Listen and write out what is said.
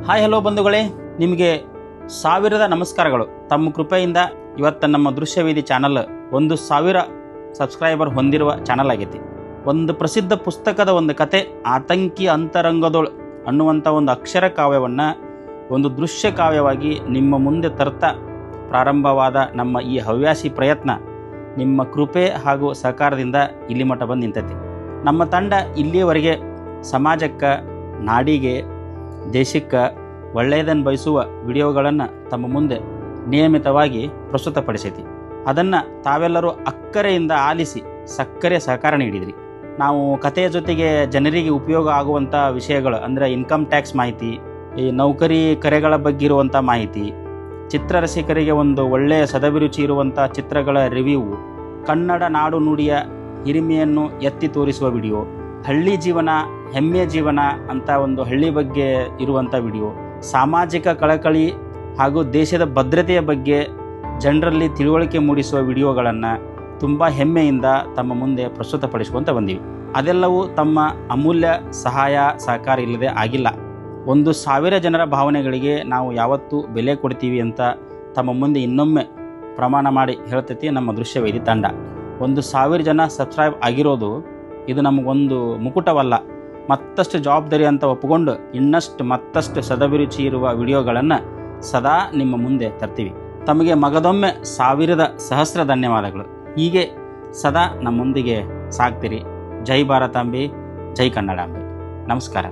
Hi hello ಬಂಧುಗಳೇ, ನಿಮಗೆ ಸಾವಿರದ ನಮಸ್ಕಾರಗಳು. ತಮ್ಮ ಕೃಪೆಯಿಂದ ಇವತ್ತು ನಮ್ಮ ದೃಶ್ಯವೇದಿ ಚಾನಲ್ 1,000 ಸಬ್ಸ್ಕ್ರೈಬರ್ ಹೊಂದಿರುವ ಚಾನಲ್ ಆಗೈತಿ. ಒಂದು ಪ್ರಸಿದ್ಧ ಪುಸ್ತಕದ ಒಂದು ಕತೆ ಆತಂಕಿ ಅಂತರಂಗದೊಳು ಅನ್ನುವಂಥ ಒಂದು ಅಕ್ಷರ ಕಾವ್ಯವನ್ನು ಒಂದು ದೃಶ್ಯ ಕಾವ್ಯವಾಗಿ ನಿಮ್ಮ ಮುಂದೆ ತರ್ತಾ ಪ್ರಾರಂಭವಾದ ನಮ್ಮ ಈ ಹವ್ಯಾಸಿ ಪ್ರಯತ್ನ ನಿಮ್ಮ ಕೃಪೆ ಹಾಗೂ ಸಹಕಾರದಿಂದ ಇಲ್ಲಿ ಮಟ್ಟ ಬಂದು ನಿಂತೈತಿ. ನಮ್ಮ ತಂಡ ಇಲ್ಲಿಯವರೆಗೆ ಸಮಾಜಕ್ಕೆ, ನಾಡಿಗೆ, ದೇಶಕ್ಕೆ ಒಳ್ಳೆಯದನ್ನು ಬಯಸುವ ವಿಡಿಯೋಗಳನ್ನು ತಮ್ಮ ಮುಂದೆ ನಿಯಮಿತವಾಗಿ ಪ್ರಸ್ತುತಪಡಿಸೈತಿ. ಅದನ್ನು ತಾವೆಲ್ಲರೂ ಅಕ್ಕರೆಯಿಂದ ಆಲಿಸಿ ಸಕ್ಕರೆ ಸಹಕಾರ ನೀಡಿದ್ರಿ. ನಾವು ಕಥೆಯ ಜೊತೆಗೆ ಜನರಿಗೆ ಉಪಯೋಗ ಆಗುವಂಥ ವಿಷಯಗಳು ಅಂದರೆ ಇನ್ಕಮ್ ಟ್ಯಾಕ್ಸ್ ಮಾಹಿತಿ, ಈ ನೌಕರಿ ಕರೆಗಳ ಬಗ್ಗೆ ಇರುವಂಥ ಮಾಹಿತಿ, ಚಿತ್ರರಸಿಕರಿಗೆ ಒಂದು ಒಳ್ಳೆಯ ಸದಭಿರುಚಿ ಇರುವಂಥ ಚಿತ್ರಗಳ ರಿವ್ಯೂ, ಕನ್ನಡ ನಾಡು ನುಡಿಯ ಹಿರಿಮೆಯನ್ನು ಎತ್ತಿ ತೋರಿಸುವ ವಿಡಿಯೋ, ಹಳ್ಳಿ ಜೀವನ ಹೆಮ್ಮೆಯ ಜೀವನ ಅಂತ ಒಂದು ಹಳ್ಳಿ ಬಗ್ಗೆ ಇರುವಂಥ ವಿಡಿಯೋ, ಸಾಮಾಜಿಕ ಕಳಕಳಿ ಹಾಗೂ ದೇಶದ ಭದ್ರತೆಯ ಬಗ್ಗೆ ಜನರಲ್ಲಿ ತಿಳುವಳಿಕೆ ಮೂಡಿಸುವ ವಿಡಿಯೋಗಳನ್ನು ತುಂಬ ಹೆಮ್ಮೆಯಿಂದ ತಮ್ಮ ಮುಂದೆ ಪ್ರಸ್ತುತಪಡಿಸುವಂತ ಬಂದೀವಿ. ಅದೆಲ್ಲವೂ ತಮ್ಮ ಅಮೂಲ್ಯ ಸಹಾಯ ಸಹಕಾರ ಇಲ್ಲದೆ ಆಗಿಲ್ಲ. 1,000 ಜನರ ಭಾವನೆಗಳಿಗೆ ನಾವು ಯಾವತ್ತೂ ಬೆಲೆ ಕೊಡ್ತೀವಿ ಅಂತ ತಮ್ಮ ಮುಂದೆ ಇನ್ನೊಮ್ಮೆ ಪ್ರಮಾಣ ಮಾಡಿ ಹೇಳ್ತೈತಿ ನಮ್ಮ ದೃಶ್ಯವೇದಿ ತಂಡ. 1,000 ಜನ ಸಬ್ಸ್ಕ್ರೈಬ್ ಆಗಿರೋದು ಇದು ನಮಗೊಂದು ಮುಕುಟವಲ್ಲ, ಮತ್ತಷ್ಟು ಜವಾಬ್ದಾರಿ ಅಂತ ಒಪ್ಪಿಕೊಂಡು ಮತ್ತಷ್ಟು ಸದಭಿರುಚಿ ಇರುವ ವಿಡಿಯೋಗಳನ್ನು ಸದಾ ನಿಮ್ಮ ಮುಂದೆ ತರ್ತೀವಿ. ತಮಗೆ ಮಗದೊಮ್ಮೆ 1,000 ಸಹಸ್ರ ಧನ್ಯವಾದಗಳು. ಹೀಗೆ ಸದಾ ನಮ್ಮೊಂದಿಗೆ ಸಾಗ್ತೀರಿ. ಜೈ ಭಾರತಾಂಬೆ, ಜೈ ಕನ್ನಡಾಂಬೆ. ನಮಸ್ಕಾರ.